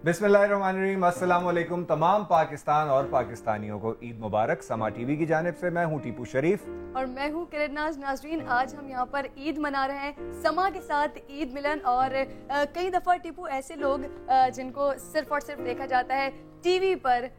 बिस्मिल्लाहिर्रहमानिर्रहीम, अस्सलाम वालेकुम तमाम पाकिस्तान और पाकिस्तानियों को ईद मुबारक। समा टीवी की जानिब से मैं हूँ टीपू शरीफ और मैं हूँ किरणनाज नाजरीन। आज हम यहाँ पर ईद मना रहे हैं समा के साथ ईद मिलन। और कई दफ़ा टीपू ऐसे लोग जिनको सिर्फ और सिर्फ देखा जाता है टीवी पर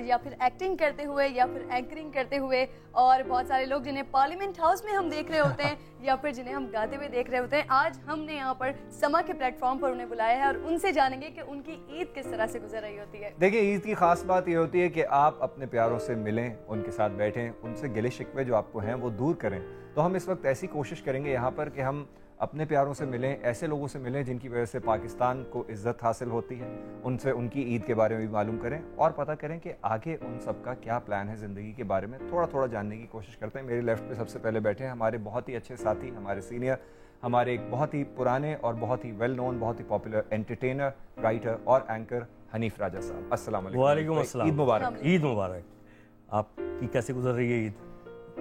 या फिर एक्टिंग करते हुए या फिर एंकरिंग करते हुए, और बहुत सारे लोग जिन्हें पार्लियामेंट हाउस में हम देख रहे होते हैं या फिर जिन्हें हम गाते हुए देख रहे होते हैं, आज हमने यहाँ पर समा के प्लेटफॉर्म पर उन्हें बुलाया है और उनसे जानेंगे कि उनकी ईद किस तरह से गुजर रही होती है। देखिए, ईद की खास बात ये होती है कि आप अपने प्यारों से मिलें, उनके साथ बैठें, उनसे गिले शिकवे जो आपको हैं वो दूर करें। तो हम इस वक्त ऐसी कोशिश करेंगे यहाँ पर कि हम अपने प्यारों से मिलें, ऐसे लोगों से मिलें जिनकी वजह से पाकिस्तान को इज़्ज़त हासिल होती है, उनसे उनकी ईद के बारे में भी मालूम करें और पता करें कि आगे उन सब का क्या प्लान है ज़िंदगी के बारे में। थोड़ा थोड़ा जानने की कोशिश करते हैं। मेरे लेफ्ट पे सबसे पहले बैठे हैं हमारे बहुत ही अच्छे साथी, हमारे सीनियर, हमारे एक बहुत ही पुराने और बहुत ही वेल नोन, बहुत ही पॉपुलर एंटरटेनर, राइटर और एंकर हनीफ राजा साहब। अस्सलाम वालेकुम। वालेकुम अस्सलाम। ईद मुबारक। ईद मुबारक। आपकी कैसे गुजर रही है ईद?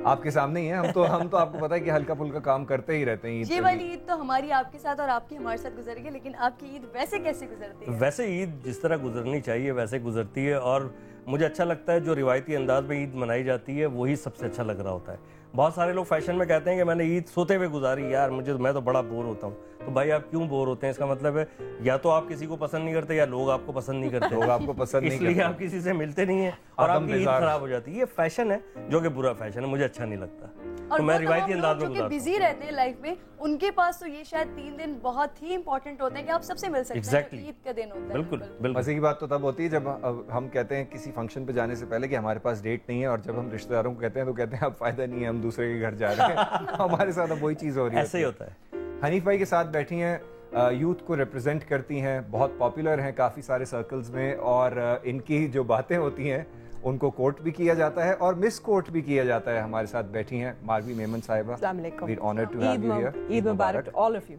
आपके सामने ही है। हम तो आपको पता है कि हल्का फुल्का काम करते ही रहते हैं। ये वाली ईद तो हमारी आपके साथ और आपकी हमारे साथ गुजर गई, लेकिन आपकी ईद वैसे कैसे गुजरती है? वैसे ईद जिस तरह गुजरनी चाहिए वैसे गुजरती है, और मुझे अच्छा लगता है जो रिवायती अंदाज में ईद मनाई जाती है वही सबसे अच्छा लग रहा होता है। बहुत सारे लोग फैशन में कहते हैं कि मैंने ईद सोते हुए गुजारी, यार मैं तो बड़ा बोर होता हूँ। तो भाई आप क्यों बोर होते हैं? इसका मतलब है या तो आप किसी को पसंद नहीं करते या लोग आपको पसंद नहीं करते। लोग आपको पसंद नहीं करते, इसलिए आप किसी से मिलते नहीं हैं और आपकी ईद खराब हो जाती है। ये फैशन है जो कि बुरा फैशन है, मुझे अच्छा नहीं लगता। और तो मैं रिवायती अंदाज में गुजारता हूं। बिजी रहते हैं लाइफ में, उनके पास तो ये शायद 3 दिन बहुत ही इंपॉर्टेंट होते हैं कि आप सबसे मिल सकते हैं। ईद का दिन होता है। बिल्कुल। मजे की बात तो तब होती है जब हम कहते हैं किसी फंक्शन पे जाने से पहले कि हमारे पास डेट नहीं है, और जब हम रिश्तेदारों को कहते हैं तो कहते हैं अब फायदा नहीं है, हम दूसरे के घर जा रहे हैं। हमारे साथ अब वही चीज हो रही है। ऐसे ही होता है। हनीफ भाई के साथ बैठी हैं, यूथ को रिप्रेजेंट करती हैं, बहुत पॉपुलर हैं काफ़ी सारे सर्कल्स में, और इनकी जो बातें होती हैं उनको कोट भी किया जाता है और मिस कोट भी किया जाता है। हमारे साथ बैठी हैं मारवी मेमन साहिबा। Assalamualaikum. Honoured to have you here. Eid मुबारक टू ऑल ऑफ यू।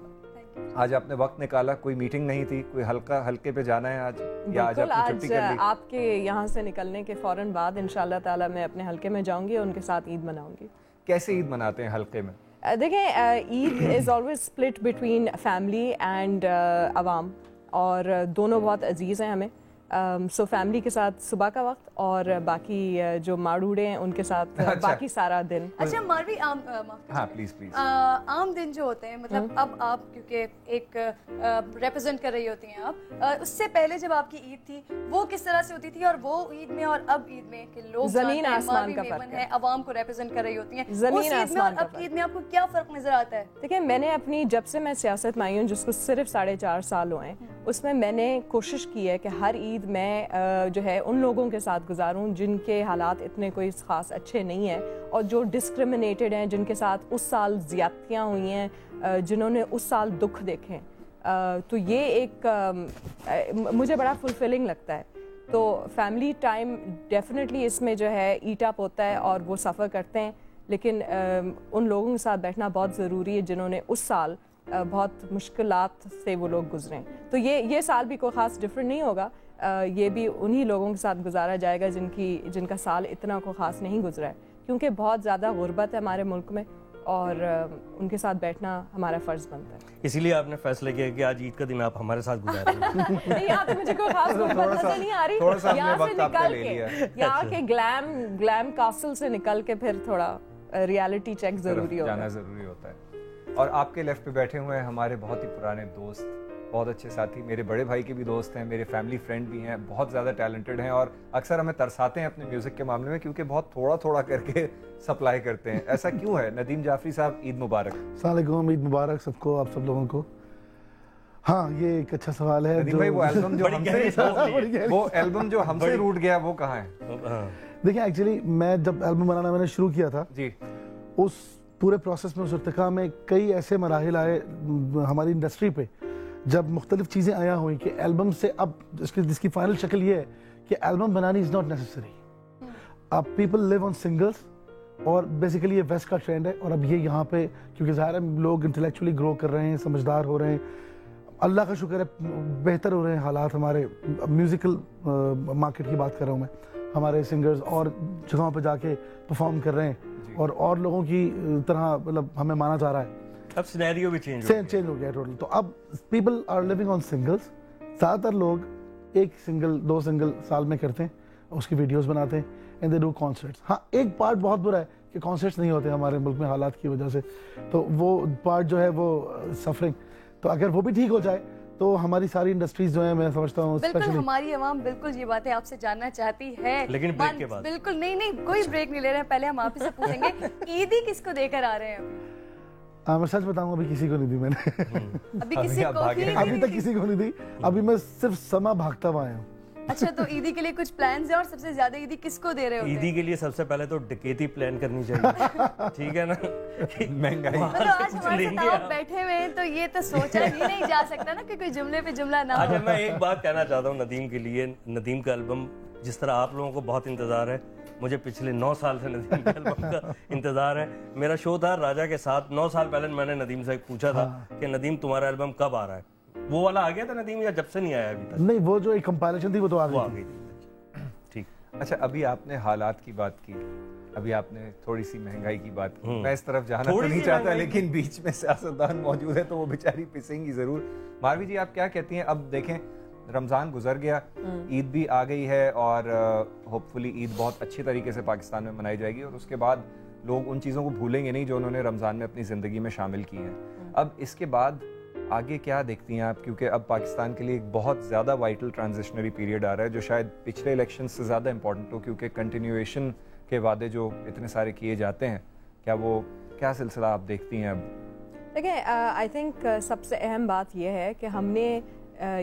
आज आपने वक्त निकाला, कोई मीटिंग नहीं थी, कोई हल्के पे जाना है आज, या आज आपने छुट्टी कर ली? आपके यहाँ से निकलने के फौरन बाद इंशाल्लाह ताला मैं अपने हल्के में जाऊंगी और उनके साथ ईद मनाऊंगी। कैसे ईद मनाते हैं हल्के में? देखें, Eid is always split between family and अवाम, और दोनों बहुत अजीज़ हैं हमें। सो फैमिली के साथ सुबह का वक्त और बाकी जो माड़ूड़े हैं उनके साथ बाकी सारा दिन। अच्छा मारवी, हाँ प्लीज आम दिन जो होते हैं, मतलब अब आप क्योंकि एक रिप्रेजेंट कर रही होती हैं आप, उससे पहले जब आपकी ईद थी वो किस तरह से होती थी, और वो ईद में और अब ईद में कि लोग जमीन आसमान का फर्क है। अवाम को रिप्रेजेंट कर रही होती हैं, जमीन आसमान का अब ईद में आपको क्या फर्क नजर आता है? देखिए, मैंने अपनी जब से मैं सियासत में आई हूँ, जिसको सिर्फ 4.5 साल हुए हैं, उसमें मैंने कोशिश की है कि हर ईद में जो है उन लोगों के साथ गुजारूं जिनके हालात इतने कोई ख़ास अच्छे नहीं हैं और जो डिस्क्रिमिनेटेड हैं, जिनके साथ उस साल ज़्यादतियाँ हुई हैं, जिन्होंने उस साल दुख देखे हैं। तो ये एक मुझे बड़ा फुलफिलिंग लगता है। तो फैमिली टाइम डेफिनेटली इसमें जो है ईट अप होता है और वो सफ़र करते हैं, लेकिन उन लोगों के साथ बैठना बहुत ज़रूरी है जिन्होंने उस साल बहुत मुश्किलात से वो लोग गुजरें। तो ये साल भी कोई ख़ास डिफरेंट नहीं होगा। ये भी उन्हीं लोगों के साथ गुजारा जाएगा जिनका साल इतना को ख़ास नहीं गुजरा है, क्योंकि बहुत ज़्यादा गुर्बत है हमारे मुल्क में और उनके साथ बैठना हमारा फ़र्ज़ बनता है। इसीलिए आपने फैसला किया कि आज ईद का दिन आप हमारे साथ गुजारें। नहीं, यहाँ पे मुझे कोई खास गुर्बत नजर नहीं आ रही। यहाँ से निकल के, यहाँ के ग्लैम कासल से निकल के फिर थोड़ा रियलिटी चेक ज़रूरी होता है, जाना ज़रूरी होता है। और आपके लेफ्ट पे बैठे हुए हैं हमारे बहुत ही पुराने दोस्त, बहुत अच्छे साथी, मेरे बड़े भाई के भी दोस्त हैं, मेरे फैमिली फ्रेंड भी हैं, बहुत ज़्यादा टैलेंटेड हैं और अक्सर हमें तरसाते हैं अपने म्यूज़िक के मामले में, क्योंकि बहुत थोड़ा थोड़ा करके सप्लाई करते हैं। ऐसा क्यों है? नदीम जाफरी साहब, ईद मुबारक। अस्सलाम वालेकुम, ईद मुबारक सबको, आप सब लोगों को। हाँ, ये एक अच्छा सवाल है। नदीम भाई, वो एल्बम जो हमसे रूठ गया वो कहाँ है? देखिए, एक्चुअली मैं जब एल्बम बनाना मैंने शुरू किया था जी, उस पूरे प्रोसेस में, उस इर्तिका में कई ऐसे मराहिल आए हमारी इंडस्ट्री पे, जब मुख्तलिफ चीज़ें आया हुई कि एल्बम से अब जिसकी फाइनल शक्ल ये है कि एल्बम बनानी इज़ नॉट नेसेसरी। अब पीपल लिव ऑन सिंगल्स, और बेसिकली ये वेस्ट का ट्रेंड है। और अब ये यहाँ पे क्योंकि ज़ाहिर है लोग इंटेलेक्चुअली ग्रो कर रहे हैं, समझदार हो रहे हैं, अल्लाह का शुक्र है बेहतर हो रहे हैं हालात हमारे म्यूज़िकल मार्केट की बात कर रहा हूँ मैं। हमारे सिंगर्स और जगहों पे जाके परफॉर्म कर रहे हैं और लोगों की तरह मतलब हमें माना जा रहा है। अब सिनेरियो भी चेंज हो गया टोटल। तो अब people are living on singles. ज़्यादातर लोग एक सिंगल 2 सिंगल साल में करते हैं, उसकी वीडियोस बनाते हैं एंड दे डू कॉन्सर्ट्स। हाँ, एक पार्ट बहुत बुरा है कि कॉन्सर्ट्स नहीं होते हमारे मुल्क में हालात की वजह से, तो वो पार्ट जो है वो सफरिंग, तो अगर वो भी ठीक हो जाए तो हमारी सारी इंडस्ट्रीज जो है, मैं समझता हूँ बिल्कुल हमारी आवाम बिल्कुल ये बातें आपसे जानना चाहती है, लेकिन ब्रेक के बाद बिल्कुल नहीं कोई ब्रेक नहीं ले रहे हैं। पहले हम आप ही से पूछेंगे ईदी किसको देकर आ रहे हैं? मैं सच बताऊं, अभी किसी को नहीं दी मैंने। अभी किसी को अभी तक किसी को नहीं दी, अभी मैं सिर्फ समा भागता हुआ आया हूँ। अच्छा, तो ईदी के लिए कुछ प्लान्स है और सबसे ज्यादा ईदी किसको दे रहे हो? ईदी के लिए सबसे पहले तो डकैती प्लान करनी चाहिए। ठीक है ना, महंगाई मतलब आज हमारे साथ आप बैठे हुए हैं तो ये तो सोचा ही नहीं जा सकता ना कि कोई जुमले पे जुमला ना हो। अच्छा, मैं एक बात कहना चाहता हूँ नदीम के लिए। नदीम का एल्बम जिस तरह आप लोगों को बहुत इंतजार है, मुझे पिछले 9 साल से नदीम के एल्बम का इंतजार है। मेरा शो था राजा के साथ, 9 साल पहले मैंने नदीम से पूछा था कि नदीम तुम्हारा एल्बम कब आ रहा है? वो वाला आ गया था नदीम, या जब से नहीं आया अभी तक? नहीं, वो जो एक कंपैरिजन थी वो तो आ गई थी। ठीक। अच्छा, अभी आपने हालात की बात की, अभी आपने थोड़ी सी महंगाई की बात की। मैं इस तरफ जाना तो नहीं चाहता, लेकिन बीच में सियासतदान मौजूद है तो वो बेचारी पिसेंगी जरूर। मारवी जी, आप क्या कहती हैं? अब देखें, रमज़ान गुजर गया, ईद भी आ गई है और होपफुली ईद बहुत अच्छी तरीके से पाकिस्तान में मनाई जाएगी और उसके बाद लोग उन चीज़ों को भूलेंगे नहीं जो उन्होंने रमज़ान में अपनी ज़िंदगी में शामिल की हैं। अब इसके बाद आगे क्या देखती हैं आप? क्योंकि अब पाकिस्तान के लिए एक बहुत ज़्यादा वाइटल ट्रांजिशनरी पीरियड आ रहा है जो शायद पिछले इलेक्शन से ज़्यादा इंपॉर्टेंट हो, क्योंकि कंटिन्यूएशन के वादे जो इतने सारे किए जाते हैं, क्या सिलसिला आप देखती हैं अब? देखिए, आई थिंक सबसे अहम बात यह है कि हमने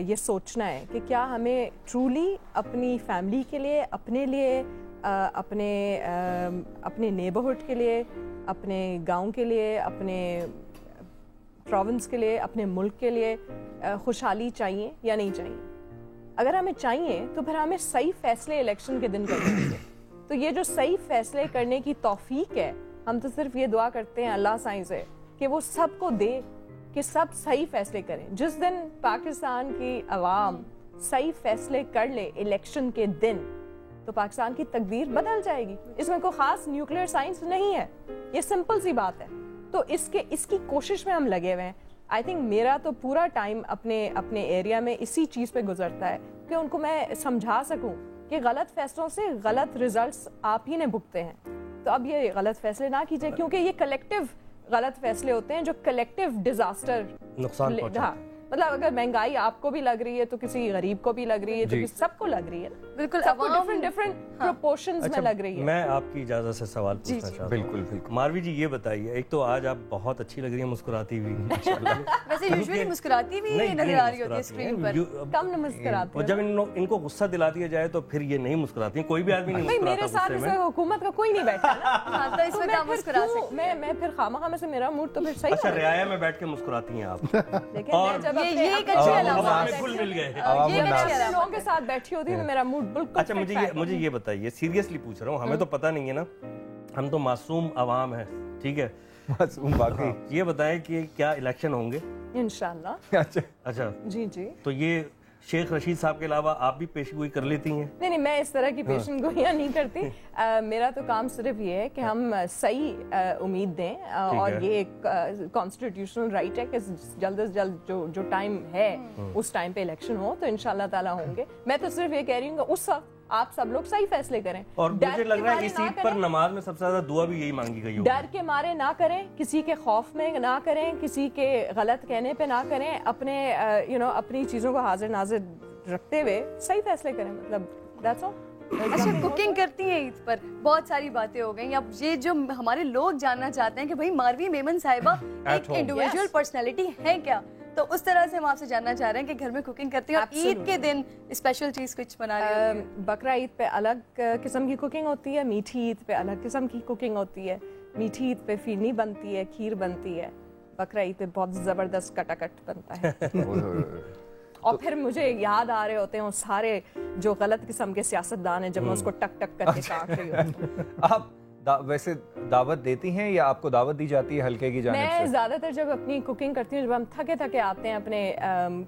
ये सोचना है कि क्या हमें ट्रूली अपनी फैमिली के लिए, अपने लिए, अपने नेबरहुड के लिए, अपने गांव के लिए, अपने प्रोविंस के लिए, अपने मुल्क के लिए खुशहाली चाहिए या नहीं चाहिए? अगर हमें चाहिए तो फिर हमें सही फैसले इलेक्शन के दिन करने चाहिए। तो ये जो सही फैसले करने की तौफीक है, हम तो सिर्फ ये दुआ करते हैं अल्लाह साईं से कि वो सबको दे कि सब सही फैसले करें। जिस दिन पाकिस्तान की आवाम सही फैसले कर ले इलेक्शन के दिन, तो पाकिस्तान की तकदीर बदल जाएगी। इसमें कोई खास न्यूक्लियर साइंस नहीं है, ये सिंपल सी बात है। तो इसकी कोशिश में हम लगे हुए हैं। आई थिंक मेरा तो पूरा टाइम अपने एरिया में इसी चीज़ पे गुजरता है कि उनको मैं समझा सकूं कि गलत फैसलों से गलत रिजल्ट्स आप ही ने भुगते हैं। तो अब ये गलत फैसले ना कीजिए, क्योंकि ये कलेक्टिव गलत फैसले होते हैं जो कलेक्टिव डिजास्टर नुकसान पहुंचा। मतलब अगर महंगाई आपको भी लग रही है तो किसी गरीब को भी लग रही है, तो सबको लग रही है। बिल्कुल, सबको डिफरेंट प्रोपोर्शंस में लग रही है। मैं आपकी इजाजत से सवाल पूछना चाहता हूं। बिल्कुल। मारवी जी, ये बताइए, एक तो आज आप बहुत अच्छी लग रही है मुस्कुराती हुई। वैसे यूजुअली मुस्कुराती भी नजर आ रही होती है स्क्रीन पर, कम न मुस्कुराती। और जब इनको गुस्सा दिला दिया जाए तो फिर ये नहीं मुस्कुराती। कोई भी आदमी नहीं मुस्कुराता। मेरे साथ ऐसे हुकूमत का कोई नहीं बैठा ना। हां, तो इसमें क्या मुस्कुरा सकते? मैं फिर खामखा में से मेरा मूड तो फिर सही। अच्छा, रियाया में बैठ के मुस्कुराती हैं आप। लेकिन जब ये एक अच्छी मिल गए, लोगों के साथ बैठी होती है तो मेरा मूड बिल्कुल। अच्छा, मुझे ये बताइए, सीरियसली पूछ रहा हूँ, हमें तो पता नहीं है ना, हम तो मासूम आवाम है, ठीक है, मासूम बाकी। ये बताएं कि क्या इलेक्शन होंगे? इंशाल्लाह। अच्छा जी। तो ये शेख रशीद साहब के अलावा आप भी पेशगोई कर लेती हैं? नहीं, मैं इस तरह की पेशगोइयां नहीं करती। मेरा तो काम सिर्फ ये है कि हम सही उम्मीद दें और ये एक कॉन्स्टिट्यूशनल राइट है कि जल्द से जल्द जो टाइम है उस टाइम पे इलेक्शन हो, तो इंशाल्लाह ताला होंगे। मैं तो सिर्फ ये कह रही हूँ उस वक्त आप सब लोग सही फैसले करें। और मुझे लग रहा है इस ईद पर नमाज में सबसे ज्यादा दुआ भी यही मांगी गई होगी। डर के मारे ना करें, किसी के खौफ में ना करें, किसी के गलत कहने पे ना करें, अपने अपनी चीजों को हाजिर नाजिर रखते हुए सही फैसले करें। मतलब दैट्स ऑल। अच्छा, कुकिंग करती हैं ईद पर, बहुत सारी बातें हो गई। अब ये जो हमारे लोग जानना चाहते हैं कि भाई मारवी मेमन साहिबा एक इंडिविजुअल पर्सनैलिटी है क्या, तो उस तरह से हम आपसे जानना चाह रहे हैं कि घर में कुकिंग करती हैं और ईद के दिन स्पेशल चीज कुछ बना रही हैं? बकरा ईद पे अलग किस्म की कुकिंग होती है, मीठी ईद पे अलग किस्म की कुकिंग होती है। मीठी ईद पे फीरनी बनती है, खीर बनती है। बकरा ईद पे बहुत जबरदस्त कटाकट बनता है। और फिर मुझे याद आ रहे होते हैं वो सारे जो गलत किस्म के सियासतदान हैं जब मैं उसको टक टक करके काट रही हूँ। आप वैसे दावत देती हैं या आपको दावत दी जाती है हल्के की जानिब से? मैं ज़्यादातर जब अपनी कुकिंग करती हूँ, जब हम थके थके आते हैं अपने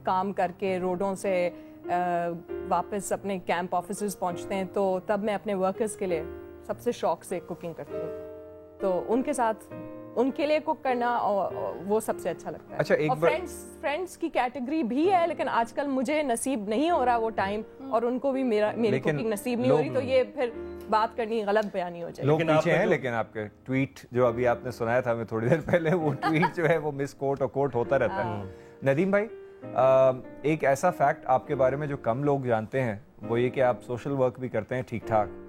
काम करके, रोडों से वापस अपने कैंप ऑफिसेज पहुँचते हैं, तो तब मैं अपने वर्कर्स के लिए सबसे शौक से कुकिंग करती हूँ। तो उनके साथ उनके लिए कुक करना और वो सबसे अच्छा लगता है। अच्छा, एक और फ्रेंड्स की कैटेगरी भी है, लेकिन आजकल मुझे नसीब नहीं हो रहा वो टाइम, और उनको भी मेरी कुकिंग नसीब नहीं हो रही, तो ये फिर बात करनी गलत बयानी हो जाएगी। लोग पीछे हैं, लेकिन आपके ट्वीट जो अभी आपने सुनाया था हमें थोड़ी देर पहले, वो ट्वीट जो है वो मिस कोट और कोट होता रहता है। नदीम भाई, एक ऐसा फैक्ट आपके बारे में जो कम लोग जानते हैं वो ये कि आप सोशल वर्क भी करते हैं ठीक ठाक,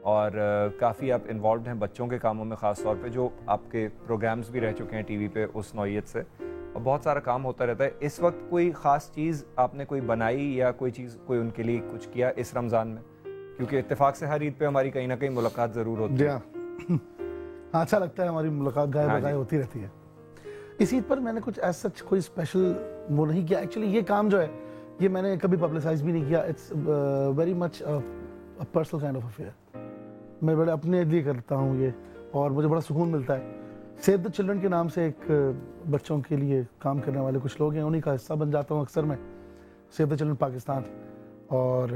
और काफ़ी आप इन्वॉल्व हैं बच्चों के कामों में, ख़ास तौर पे जो आपके प्रोग्राम्स भी रह चुके हैं टीवी पे उस नौइयत से, और बहुत सारा काम होता रहता है। इस वक्त कोई ख़ास चीज़ आपने कोई बनाई या कोई चीज़ कोई उनके लिए कुछ किया इस रमज़ान में? क्योंकि इत्तेफाक से हर ईद पे हमारी कहीं ना कहीं मुलाकात ज़रूर होती है। अच्छा लगता है, हमारी मुलाकात गाय बगाए होती रहती है। इस ईद पर मैंने कुछ ऐसा कोई स्पेशल वो नहीं किया। एक्चुअली ये काम जो है ये मैंने कभी पब्लिसाइज भी नहीं किया। It's very much a personal kind of affair. मैं बड़े अपने लिए करता हूँ ये, और मुझे बड़ा सुकून मिलता है। सेव द चिल्ड्रन के नाम से एक बच्चों के लिए काम करने वाले कुछ लोग हैं, उन्हीं का हिस्सा बन जाता हूँ अक्सर मैं, सेव द चिल्ड्रन पाकिस्तान। और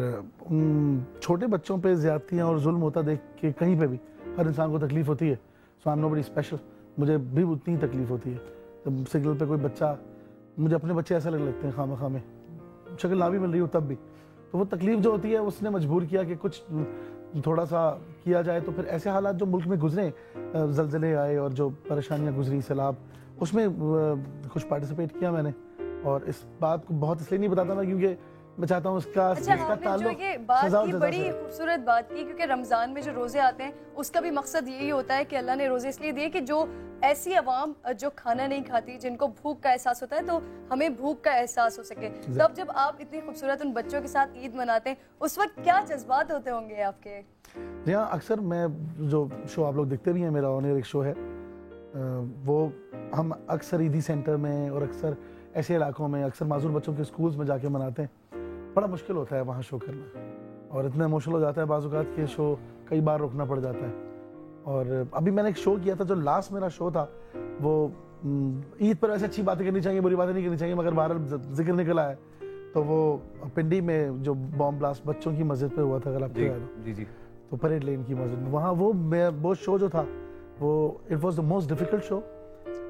उन छोटे बच्चों पे ज़्यादतियाँ और जुल्म होता देख के कहीं पे भी हर इंसान को तकलीफ़ होती है। So I am not very special, मुझे भी उतनी ही तकलीफ़ होती है जब सिग्नल पे कोई बच्चा, मुझे अपने बच्चे ऐसा लगने लगते हैं खामा में, शक्ल ना भी मिल रही हो तब भी, तो वो तकलीफ़ जो होती है उसने मजबूर किया कि कुछ थोड़ा सा किया जाए। तो फिर ऐसे हालात जो मुल्क में गुजरे, ज़लज़ले आए और जो परेशानियां गुजरी, सैलाब, उसमें कुछ पार्टिसिपेट किया मैंने। और इस बात को बहुत इसलिए नहीं बताता मैं क्योंकि मैं चाहता हूँ इसका जो ये बात की बड़ी खूबसूरत बात की, क्योंकि रमज़ान में जो रोज़े आते हैं उसका भी मकसद यही होता है कि अल्लाह ने रोज़े इसलिए दिए कि जो ऐसी अवाम जो खाना नहीं खाती, जिनको भूख का एहसास होता है, तो हमें भूख का एहसास हो सके। तब जब आप इतनी खूबसूरत उन बच्चों के साथ ईद मनाते हैं, उस वक्त क्या जज्बात होते होंगे आपके? यहाँ अक्सर मैं जो शो आप लोग देखते भी हैं, मेरा ऑन एयर एक शो है, वो हम अक्सर ईदी सेंटर में और अक्सर ऐसे इलाकों में, अक्सर माजूर बच्चों के स्कूल्स में जाके मनाते हैं। बड़ा मुश्किल होता है वहाँ शो करना, और इतना इमोशनल हो जाता है बाज़ औक़ात के शो कई बार रोकना पड़ जाता है। और अभी मैंने एक शो किया था, जो लास्ट मेरा शो था वो ईद पर ऐसे अच्छी बातें करनी चाहिए, बुरी बातें नहीं करनी चाहिए, मगर बहरहाल जिक्र निकल आया, तो वो पिंडी में जो बॉम्ब ब्लास्ट बच्चों की मस्जिद पे हुआ था, अगर आपको याद हो, जी, तो परेड लेन की मस्जिद, वहाँ वो शो जो था वो it was the most difficult show,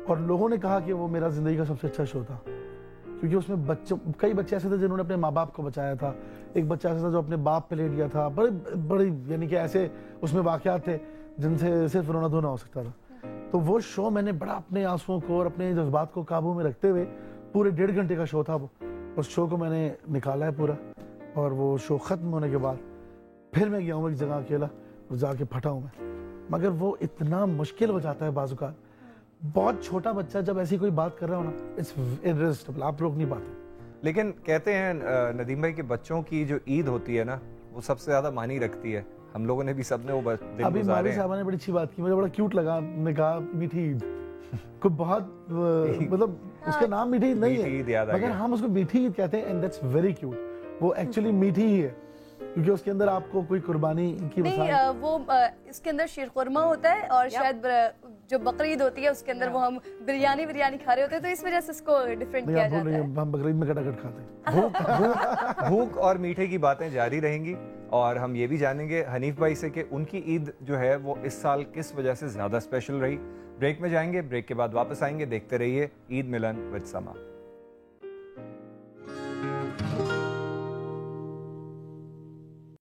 और लोगों ने कहा कि वो मेरा ज़िंदगी का सबसे अच्छा शो था, क्योंकि उसमें कई बच्चे ऐसे थे जिन्होंने अपने माँ बाप को बचाया था। एक बच्चा ऐसा था जो अपने बाप पे लेट गया था। बड़े यानी कि ऐसे उसमें वाक़यात थे जिनसे सिर्फ रोना धोना हो सकता था। तो वो शो मैंने बड़ा अपने आंसुओं को और अपने जज्बात को काबू में रखते हुए, पूरे 1.5 घंटे का शो था वो, उस शो को मैंने निकाला है पूरा। और वो शो ख़त्म होने के बाद फिर मैं गया हूँ एक जगह अकेला और जाके फटा हूँ मैं, मगर वो इतना मुश्किल हो जाता है बाज़ औक़ात। बहुत छोटा बच्चा जब ऐसी कोई बात कर रहा हो ना, इट्स इररेसिस्टिबल, आप रोक नहीं पाते। लेकिन कहते हैं नदीम भाई कि बच्चों की जो ईद होती है ना, वो सबसे ज़्यादा मानी रखती है। हम लोगों ने भी सबने वो दिन अभी गुजारे मावी साहबा ने बड़ी अच्छी बात की, मुझे बड़ा क्यूट लगा, ने कहा मीठी ईद को बहुत मतलब उसका नाम मीठी ईद नहीं है, मगर हम उसको मीठी ईद कहते हैं, एंड दैट्स वेरी क्यूट। वो एक्चुअली मीठी ही है क्योंकि उसके अंदर आपको कोई कुर्बानी की वो इसके अंदर शीरकुरमा होता है, और शायद जो बकरीद होती है उसके अंदर वो हम बिरयानी खा रहे होते हैं, तो इस वजह से इसको डिफरेंट किया जाता है। हम बकरीद में कटाकट खाते हैं। भूख और मीठे की बातें जारी रहेंगी, और हम ये भी जानेंगे हनीफ भाई से कि उनकी ईद जो है वो इस साल किस वजह से ज़्यादा स्पेशल रही। ब्रेक में जाएंगे, ब्रेक के बाद वापस आएंगे। देखते रहिए ईद मिलन विद समा।